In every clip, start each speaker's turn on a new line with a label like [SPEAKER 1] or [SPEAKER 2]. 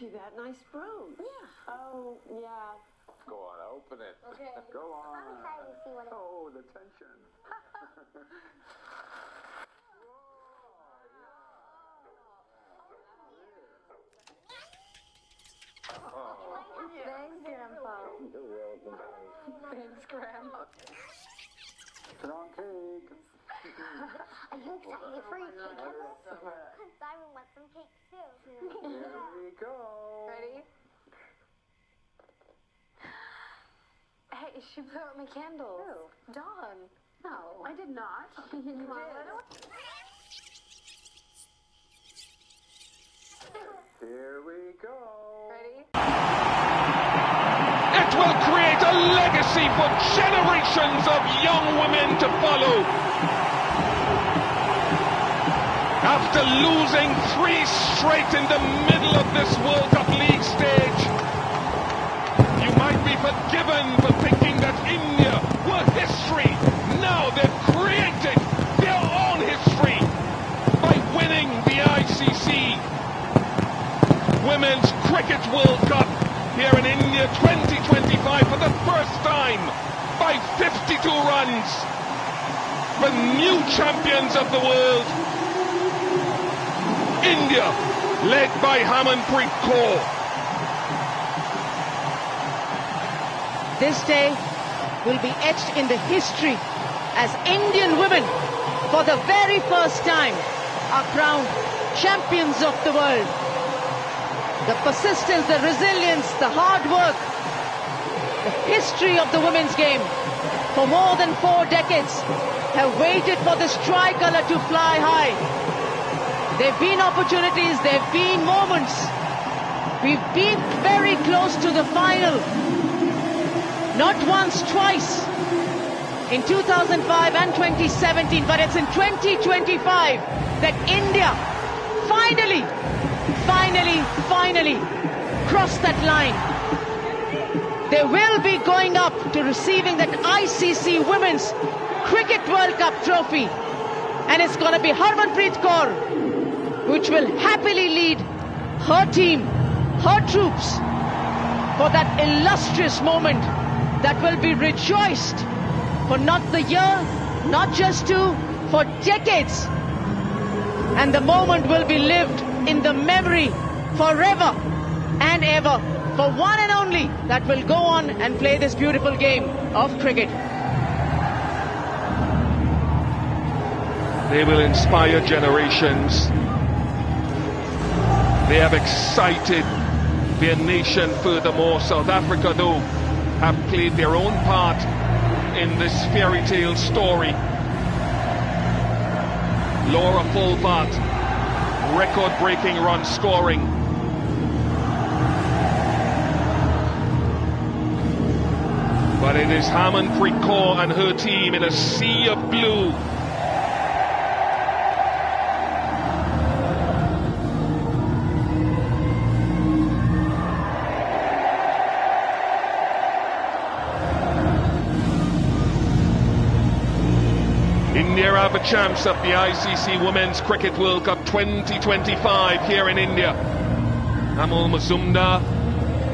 [SPEAKER 1] you that nice brooch.
[SPEAKER 2] Yeah.
[SPEAKER 1] Oh, yeah.
[SPEAKER 3] Go on, open it.
[SPEAKER 2] Okay.
[SPEAKER 3] Go on.
[SPEAKER 2] I'm excited to see what it is.
[SPEAKER 3] Oh, the tension.
[SPEAKER 2] Thanks, Grandpa.
[SPEAKER 3] You're welcome.
[SPEAKER 2] Thanks, Grandpa.
[SPEAKER 3] Put on cake.
[SPEAKER 2] Are you excited for your cake? Because Diamond wants some cake too.
[SPEAKER 3] Here we go.
[SPEAKER 2] Ready? Hey, she blew out my candles.
[SPEAKER 1] Who?
[SPEAKER 2] Dawn. No.
[SPEAKER 1] I did not.
[SPEAKER 2] You did.
[SPEAKER 3] Here we go.
[SPEAKER 2] Ready?
[SPEAKER 4] It will create a legacy for generations of young women to follow. After losing 3 straight in the middle of this World Cup League stage, you might be forgiven for thinking that India were history. Now they've created their own history by winning the ICC Women's Cricket World Cup here in India 2025 for the first time by 52 runs. The new champions of the world, India, led by Harmanpreet Kaur.
[SPEAKER 5] This day will be etched in the history as Indian women, for the very first time, are crowned champions of the world. The persistence, the resilience, the hard work, the history of the women's game for more than 4 decades have waited for this tricolour to fly high. There have been opportunities, there have been moments. We've been very close to the final. Not once, twice. In 2005 and 2017, but it's in 2025 that India finally crossed that line. They will be going up to receiving that ICC Women's Cricket World Cup trophy. And it's going to be Harmanpreet Kaur, which will happily lead her team, her troops, for that illustrious moment that will be rejoiced for not the year, not just 2, for decades. And the moment will be lived in the memory forever and ever for one and only that will go on and play this beautiful game of cricket.
[SPEAKER 4] They will inspire generations. They have excited their nation furthermore. South Africa, though, have played their own part in this fairy tale story. Laura Fulbart, record-breaking run scoring. But it is Harmanpreet Kaur and her team in a sea of blue. India are the champs of the ICC Women's Cricket World Cup 2025 here in India. Amol Mazumdar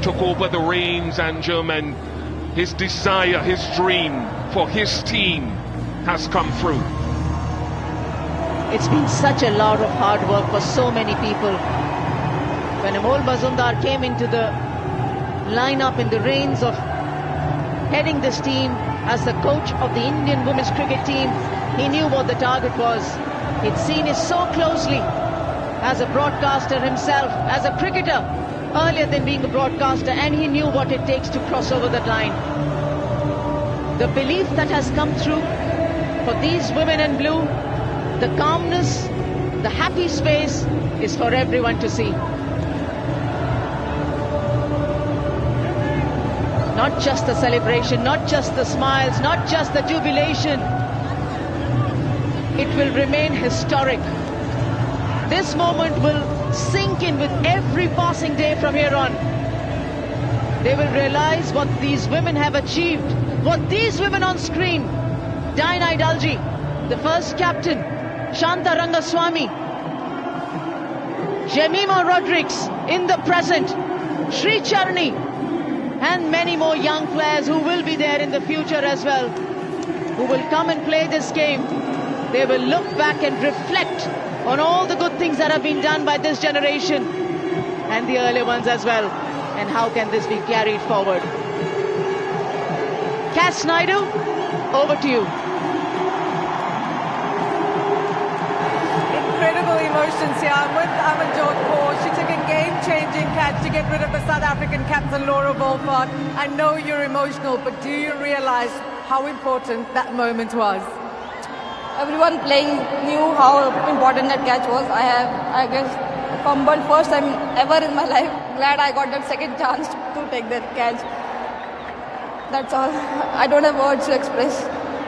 [SPEAKER 4] took over the reins, and German. His desire, his dream for his team has come through.
[SPEAKER 5] It's been such a lot of hard work for so many people. When Amol Mazumdar came into the lineup in the reins of heading this team as the coach of the Indian women's cricket team, he knew what the target was. He'd seen it so closely as a broadcaster himself, as a cricketer, earlier than being a broadcaster, and he knew what it takes to cross over that line. The belief that has come through for these women in blue, the calmness, the happy space is for everyone to see. Not just the celebration, not just the smiles, not just the jubilation. It will remain historic. This moment will sink in with every passing day from here on. They will realize what these women have achieved, what these women on screen, Diana Idalji, the first captain, Shanta Rangaswamy, Jemima Rodrigues in the present, Sri Charni, and many more young players who will be there in the future as well, who will come and play this game. They will look back and reflect on all the good things that have been done by this generation and the earlier ones as well. And how can this be carried forward? Cass Naidu, over to you.
[SPEAKER 6] Incredible emotions here. I'm with Amanjot Kaur. She took a game-changing catch to get rid of the South African captain Laura Wolfart. I know you're emotional, but do you realize how important that moment was?
[SPEAKER 7] Everyone playing knew how important that catch was. I guess, fumbled first time ever in my life. Glad I got that second chance to take that catch. That's all. I don't have words to express.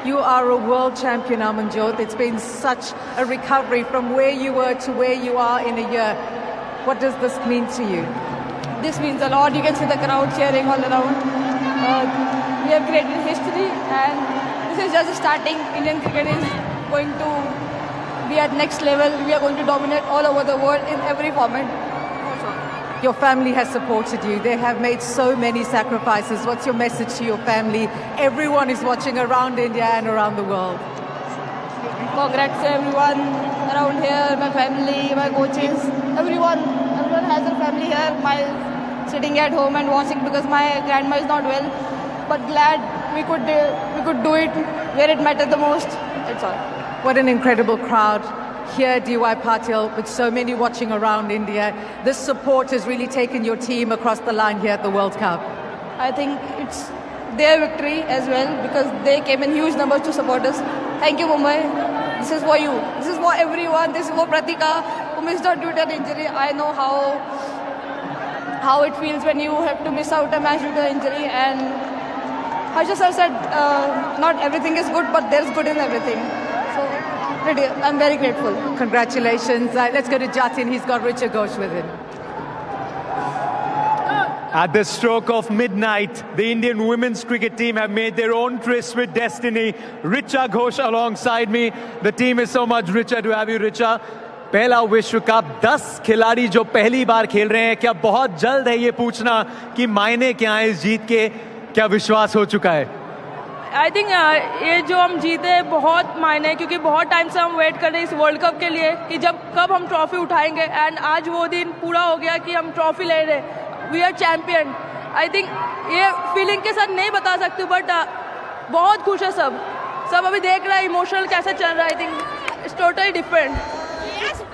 [SPEAKER 6] You are a world champion, Amanjot. It's been such a recovery from where you were to where you are in a year. What does this mean to you?
[SPEAKER 7] This means a lot. You can see the crowd cheering all around. We have created history, and this is just starting. Indian cricket is going to be at next level. We are going to dominate all over the world in every format.
[SPEAKER 6] Your family has supported you. They have made so many sacrifices. What's your message to your family? Everyone is watching around India and around the world.
[SPEAKER 7] Congrats to everyone around here, my family, my coaches, everyone has a family here. My sitting at home and watching because my grandma is not well. But glad we could do it where it mattered the most. That's all.
[SPEAKER 6] What an incredible crowd. Here, DY Patil, with so many watching around India. This support has really taken your team across the line here at the World Cup.
[SPEAKER 7] I think it's their victory as well because they came in huge numbers to support us. Thank you, Mumbai. This is for you. This is for everyone. This is for Pratika, who missed out due to an injury. I know how it feels when you have to miss out a match due to an injury. And Harsha sir said, not everything is good, but there's good in everything. So, I'm very grateful.
[SPEAKER 6] Congratulations. Let's go to Jatin. He's got Richa Ghosh with him.
[SPEAKER 8] At the stroke of midnight, the Indian women's cricket team have made their own tryst with destiny. Richa Ghosh alongside me. The team is so much richer to have you, Richa. पहला विश्व cup 10 खिलाड़ी जो पहली बार खेल रहे हैं, क्या बहुत जल्द है ये पूछना कि मायने क्या है इस जीत के, क्या विश्वास हो चुका है?
[SPEAKER 9] आई थिंक ये जो हम जीते बहुत मायने, क्योंकि बहुत टाइम से हम वेट कर रहे हैं इस वर्ल्ड कप के लिए कि जब कब हम ट्रॉफी उठाएंगे, एंड आज वो दिन पूरा हो गया कि हम ट्रॉफी ले रहे, we are champion. I think ये फीलिंग के साथ नहीं बता सकती, बट बहुत खुश है सब अभी देख रहा है इमोशनल कैसे चल रहा है. I think it's totally different.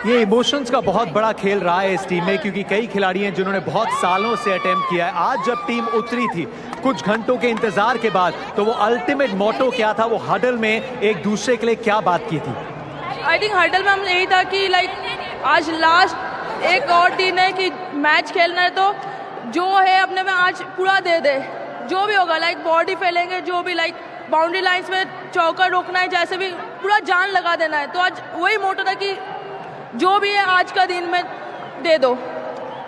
[SPEAKER 8] ये इमोशंस का बहुत बड़ा खेल रहा है इस टीम में, क्योंकि कई खिलाड़ी हैं जिन्होंने बहुत सालों से अटेम्प्ट किया है. आज जब टीम उतरी थी कुछ घंटों के इंतजार के बाद, तो वो अल्टीमेट मोटो क्या था, वो हडल में एक दूसरे के लिए क्या बात की थी?
[SPEAKER 9] आई थिंक हडल में हम यही था कि आज लास्ट एक और दिन है कि मैच खेलना है, तो जो है अपने में आज पूरा दे दे, जो भी होगा बॉडी फैलेंगे, जो भी बाउंड्री लाइंस में चौका रोकना है, जैसे भी पूरा जान लगा देना है. तो आज वही मोटो था कि जो भी है आज का दिन में दे दो.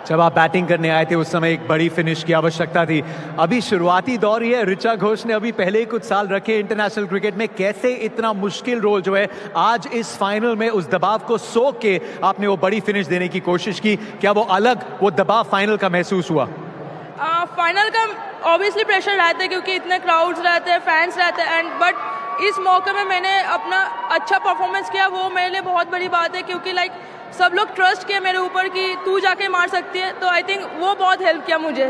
[SPEAKER 8] जब आप बैटिंग करने आए थे उस समय एक बड़ी फिनिश की आवश्यकता थी. अभी शुरुआती दौर ही है. ऋचा घोष ने अभी पहले ही कुछ साल रखे इंटरनेशनल क्रिकेट में. कैसे इतना मुश्किल रोल जो है आज इस फाइनल में उस दबाव को सोख के आपने वो बड़ी फिनिश देने की कोशिश की, क्या वो अलग वो दबाव फाइनल का महसूस हुआ?
[SPEAKER 9] फाइनल का ऑब्वियसली प्रेशर रहता है क्योंकि इतने क्राउड्स रहते हैं, फैंस रहते हैं, एंड बट इस मौके में मैंने अपना अच्छा परफॉर्मेंस किया, वो मेरे लिए बहुत बड़ी बात है क्योंकि सब लोग ट्रस्ट किए मेरे ऊपर कि तू जाके मार सकती है. तो आई थिंक वो बहुत हेल्प किया मुझे.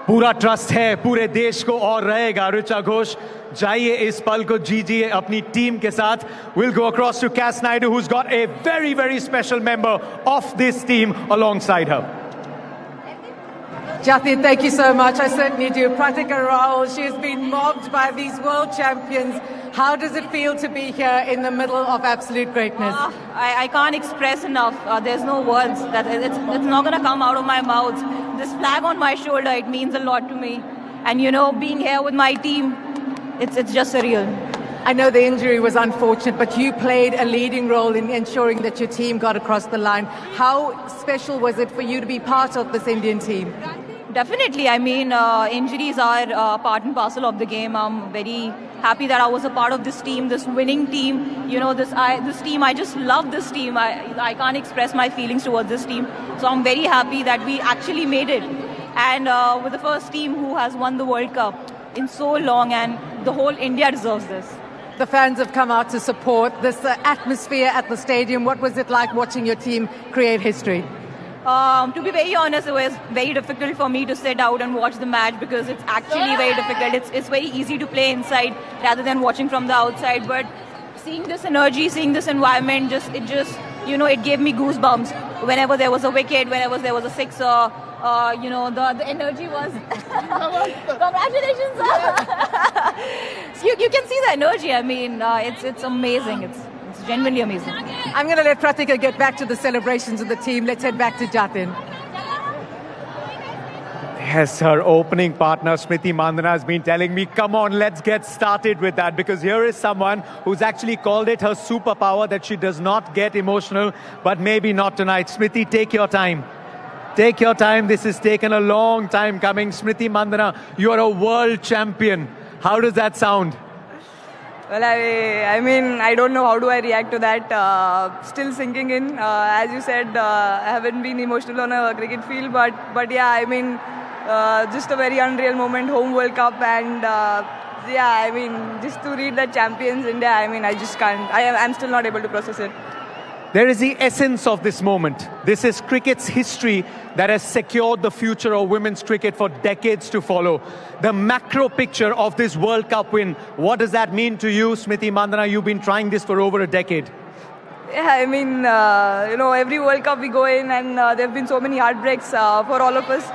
[SPEAKER 8] पूरा ट्रस्ट है पूरे देश को और रहेगा. ऋचा घोष, जाइए इस पल को जीजिए अपनी टीम के साथ. We'll go across to Cass Naidu, who's got a very, very special member of this team alongside her.
[SPEAKER 6] Jatin, thank you so much. I certainly do. Pratika Rahul, she has been mobbed by these world champions. How does it feel to be here in the middle of absolute greatness?
[SPEAKER 10] I can't express enough. There's no words. It's not going to come out of my mouth. This flag on my shoulder, it means a lot to me. And being here with my team, it's just surreal.
[SPEAKER 6] I know the injury was unfortunate, but you played a leading role in ensuring that your team got across the line. How special was it for you to be part of this Indian team?
[SPEAKER 10] Definitely. I mean, injuries are part and parcel of the game. I'm very happy that I was a part of this team, this winning team. You know, this team, I just love this team. I can't express my feelings towards this team. So I'm very happy that we actually made it. And we're the first team who has won the World Cup in so long, and the whole India deserves this.
[SPEAKER 6] The fans have come out to support this atmosphere at the stadium. What was it like watching your team create history?
[SPEAKER 10] To be very honest, it was very difficult for me to sit out and watch the match because it's actually very difficult. It's very easy to play inside rather than watching from the outside. But seeing this energy, seeing this environment, it gave me goosebumps. Whenever there was a wicket, whenever there was a sixer, the energy was. Congratulations! You can see the energy. I mean, it's amazing. It's genuinely amazing.
[SPEAKER 6] I'm going to let Pratika get back to the celebrations of the team. Let's head back to Jatin.
[SPEAKER 8] Yes, her opening partner, Smriti Mandhana, has been telling me, come on, let's get started with that. Because here is someone who's actually called it her superpower, that she does not get emotional, but maybe not tonight. Smriti, take your time. Take your time. This has taken a long time coming. Smriti Mandhana, you are a world champion. How does that sound?
[SPEAKER 7] Well, I mean, I don't know how do I react to that. Still sinking in. As you said, I haven't been emotional on a cricket field, but yeah, I mean, just a very unreal moment, home World Cup, and yeah, I mean, just to read that champions India, I mean, I just can't. I'm still not able to process it.
[SPEAKER 8] There is the essence of this moment. This is cricket's history that has secured the future of women's cricket for decades to follow. The macro picture of this World Cup win, what does that mean to you, Smriti Mandhana? You've been trying this for over a decade.
[SPEAKER 7] Yeah, I mean, every World Cup we go in, and there have been so many heartbreaks for all of us.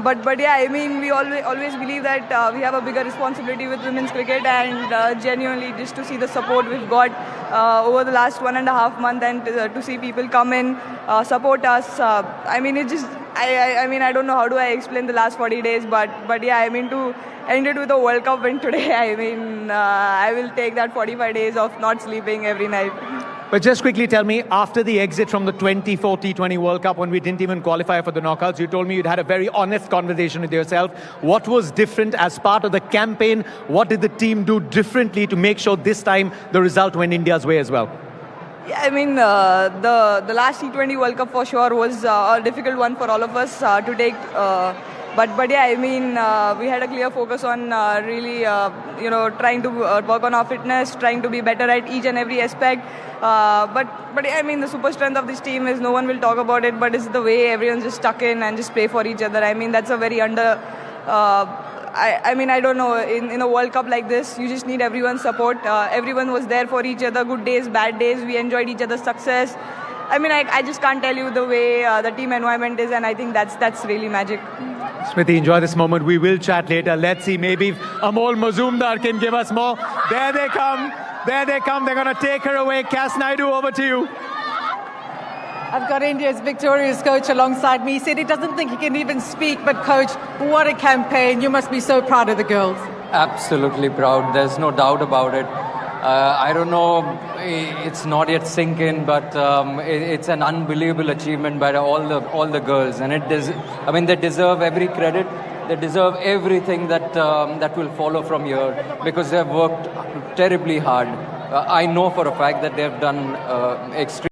[SPEAKER 7] But yeah, I mean, we always believe that we have a bigger responsibility with women's cricket, and genuinely just to see the support we've got over the last 1.5 months, and to see people come in, support us. I mean, it just, I mean, I don't know how do I explain the last 40 days, but yeah, I mean, to end it with a World Cup win today, I mean, I will take that 45 days of not sleeping every night.
[SPEAKER 8] But just quickly tell me, after the exit from the 24 T20 World Cup, when we didn't even qualify for the knockouts, you told me you'd had a very honest conversation with yourself. What was different as part of the campaign? What did the team do differently to make sure this time the result went India's way as well?
[SPEAKER 7] Yeah, I mean, the last T20 World Cup for sure was a difficult one for all of us to take. But yeah, I mean, we had a clear focus on really, trying to work on our fitness, trying to be better at each and every aspect. But yeah, I mean, the super strength of this team is no one will talk about it, but it's the way everyone's just stuck in and just play for each other. I mean, that's a very I mean, I don't know, in a World Cup like this, you just need everyone's support. Everyone was there for each other, good days, bad days. We enjoyed each other's success. I mean, I just can't tell you the way the team environment is, and I think that's really magic.
[SPEAKER 8] Smriti, enjoy this moment. We will chat later. Let's see, maybe Amol Mazumdar can give us more. There they come. There they come. They're going to take her away. Cass Naidu, over to you.
[SPEAKER 6] I've got India's victorious coach alongside me. He said he doesn't think he can even speak, but coach, what a campaign. You must be so proud of the girls.
[SPEAKER 11] Absolutely proud. There's no doubt about it. I don't know, it's not yet sink in, but it's an unbelievable achievement by all the girls, and they deserve every credit. They deserve everything that will follow from here, because they've worked terribly hard. I know for a fact that they've done extremely